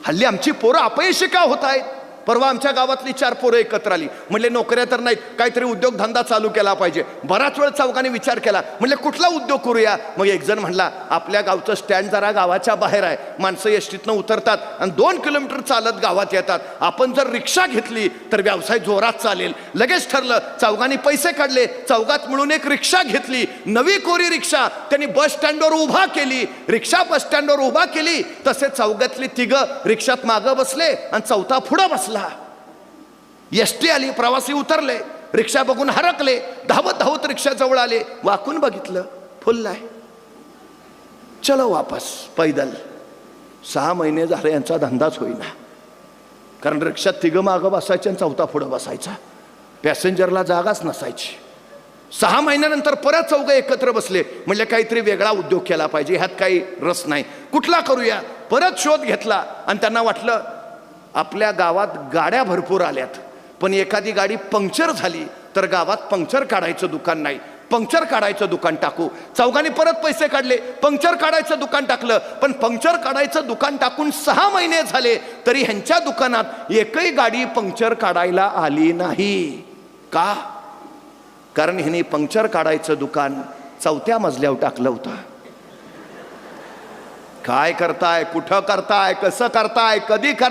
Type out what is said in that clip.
हल्ली आमची पोरं अपयशी का होत आहेत? परवा आमच्या गावातली 4 पोरं एकत्र आली. म्हणले नोकऱ्या तर नाहीत, काहीतरी उद्योगधंदा चालू केला पाहिजे. बराच वेळ चौघांनी विचार केला. म्हणले कुठला उद्योग करूया? मग एक जण म्हणला आपल्या गावचं स्टँड जरा गावाच्या बाहेर आहे, माणसं एसटीतनं उतरतात आणि 2 किलोमीटर चालत गावात येतात. आपण जर रिक्षा घेतली तर व्यवसाय जोरात चालेल. लगेच ठरलं. चौघांनी पैसे काढले, चौघात मिळून एक रिक्षा घेतली, नवी कोरी रिक्षा. त्यांनी बस स्टँडवर उभा केली, रिक्षा बस स्टँडवर उभा केली. तसे चौघातली 3 रिक्षात मागं बसले आणि चौथा पुढं बसला. एसटी आली, प्रवासी उतरले, रिक्षा बघून हरकले, धावत धावत रिक्षा जवळ आले, वाकून बघितलं, फुल आहे. चलो वापस पैदल. 6 महिने झाले यांचा धंदाच होईना, कारण रिक्षात 3 मागं बसायचे आणि चौथा पुढं बसायचा, पॅसेंजरला जागाच नसायची. 6 महिन्यानंतर परत चौघं एकत्र बसले. म्हणजे काहीतरी वेगळा उद्योग केला पाहिजे, ह्यात काही रस नाही, कुठला करूया? परत शोध घेतला आणि त्यांना वाटलं आपल्या गावात गाड्या भरपूर आल्यात, पण एखादी गाडी पंक्चर झाली तर गावात पंक्चर काढायचं दुकान नाही, पंक्चर काढायचं दुकान टाकू. चौघांनी परत पैसे काढले, पंक्चर काढायचं दुकान टाकलं. पण पंक्चर काढायचं दुकान टाकून 6 महिने झाले तरी ह्यांच्या दुकानात एकही गाडी पंक्चर काढायला आली नाही. का? कारण ह्यांनी पंक्चर काढायचं दुकान 4थ्या मजल्यावर टाकलं होतं. काय करताय, कुठं करताय, कसं करताय, कधी करताय?